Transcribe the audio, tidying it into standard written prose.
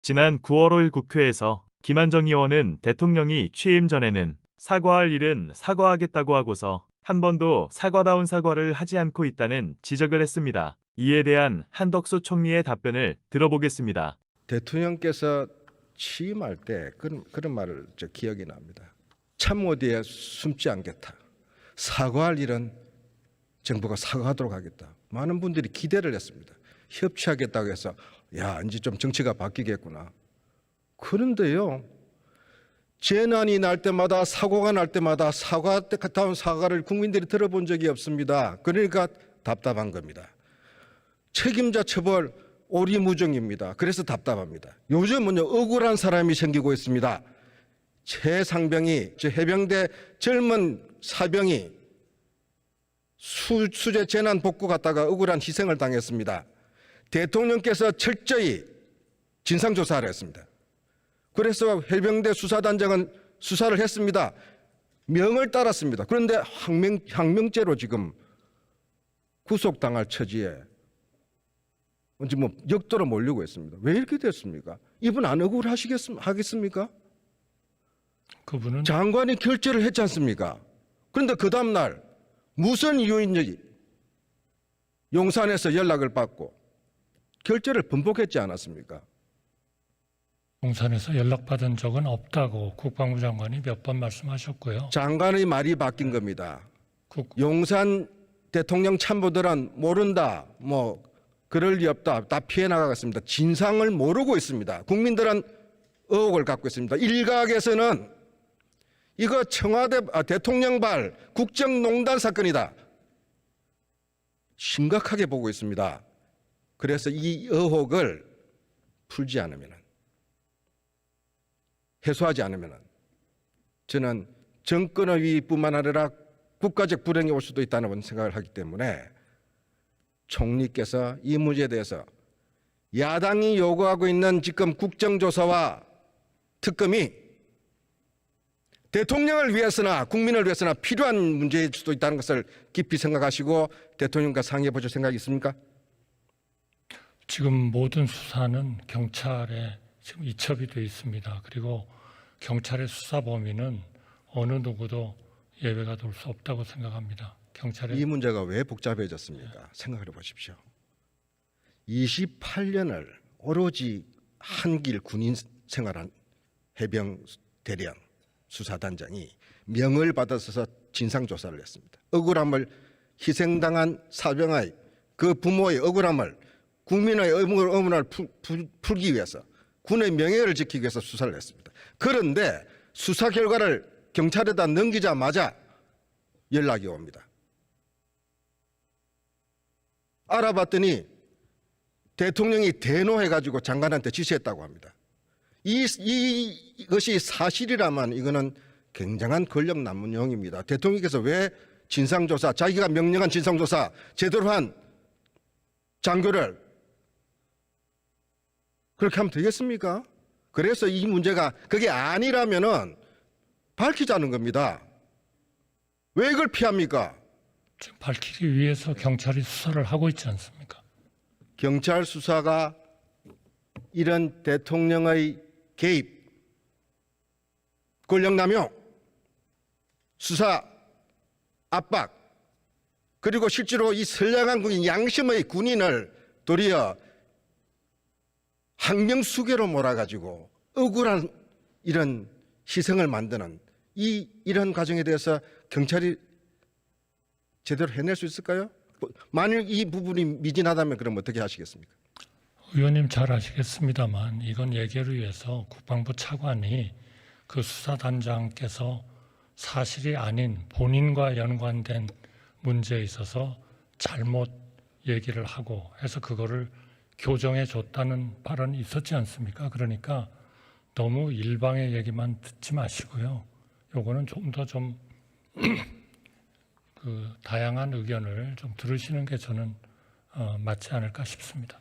지난 9월 5일 국회에서 김한정 의원은 대통령이 취임 전에는 사과할 일은 사과하겠다고 하고서 한 번도 사과다운 사과를 하지 않고 있다는 지적을 했습니다. 이에 대한 한덕수 총리의 답변을 들어보겠습니다. 대통령께서 취임할 때 그런 말을 기억이 납니다. 참모 뒤에 숨지 않겠다. 사과할 일은 정부가 사과하도록 하겠다. 많은 분들이 기대를 했습니다. 협치하겠다고 해서 야, 이제 좀 정치가 바뀌겠구나. 그런데요, 재난이 날 때마다 사고가 날 때마다 사과다운 사과를 국민들이 들어본 적이 없습니다. 그러니까 답답한 겁니다. 책임자 처벌 오리무중입니다. 그래서 답답합니다. 요즘은요, 억울한 사람이 생기고 있습니다. 최상병이, 해병대 젊은 사병이 수재 재난 복구 갔다가 억울한 희생을 당했습니다. 대통령께서 철저히 진상조사를 했습니다. 그래서 해병대 수사단장은 수사를 했습니다. 명을 따랐습니다. 그런데 항명죄로 지금 구속당할 처지에 이제 역도로 몰리고 있습니다. 왜 이렇게 됐습니까? 이분 안 억울하겠습니까? 그분은 장관이 결재를 했지 않습니까? 그런데 그 다음날 무슨 이유인지 용산에서 연락을 받고 결재를 번복했지 않았습니까? 용산에서 연락받은 적은 없다고 국방부 장관이 몇 번 말씀하셨고요. 장관의 말이 바뀐 겁니다. 용산 대통령 참모들은 모른다, 그럴 리 없다, 다 피해 나가겠습니다. 진상을 모르고 있습니다. 국민들은 의혹을 갖고 있습니다. 일각에서는 이거 청와대 대통령발 국정농단 사건이다. 심각하게 보고 있습니다. 그래서 이 의혹을 풀지 않으면, 해소하지 않으면 저는 정권의 위기뿐만 아니라 국가적 불행이 올 수도 있다는 생각을 하기 때문에 총리께서 이 문제에 대해서 야당이 요구하고 있는 지금 국정조사와 특검이 대통령을 위해서나 국민을 위해서나 필요한 문제일 수도 있다는 것을 깊이 생각하시고 대통령과 상의해 보실 생각이 있습니까? 지금 모든 수사는 경찰에 지금 이첩이 되어 있습니다. 그리고 경찰의 수사 범위는 어느 누구도 예외가 될 수 없다고 생각합니다. 이 문제가 왜 복잡해졌습니까? 생각해 보십시오. 28년을 오로지 한길 군인 생활한 해병 대령 수사단장이 명을 받아서 진상조사를 했습니다. 억울함을 희생당한 사병의 그 부모의 억울함을 국민의 의문을 풀기 위해서 군의 명예를 지키기 위해서 수사를 했습니다. 그런데 수사 결과를 경찰에다 넘기자마자 연락이 옵니다. 알아봤더니 대통령이 대노해가지고 장관한테 지시했다고 합니다. 이것이 사실이라면 이거는 굉장한 권력 남용입니다. 대통령께서 왜 진상조사, 자기가 명령한 진상조사 제대로 한 장교를 그렇게 하면 되겠습니까? 그래서 이 문제가 그게 아니라면은 밝히자는 겁니다. 왜 이걸 피합니까? 지금 밝히기 위해서 경찰이 수사를 하고 있지 않습니까? 경찰 수사가 이런 대통령의 개입, 권력남용, 수사 압박, 그리고 실제로 이 선량한 군인, 양심의 군인을 도리어 항명수괴로 몰아가지고 억울한 이런 희생을 만드는 이런 과정에 대해서 경찰이 제대로 해낼 수 있을까요? 만일 이 부분이 미진하다면 그럼 어떻게 하시겠습니까? 의원님 잘 아시겠습니다만 이건 예결을 위해서 국방부 차관이 그 수사단장께서 사실이 아닌 본인과 연관된 문제에 있어서 잘못 얘기를 하고 해서 그거를 교정해 줬다는 발언이 있었지 않습니까? 그러니까 너무 일방의 얘기만 듣지 마시고요. 요거는 좀 더 그 다양한 의견을 좀 들으시는 게 저는 맞지 않을까 싶습니다.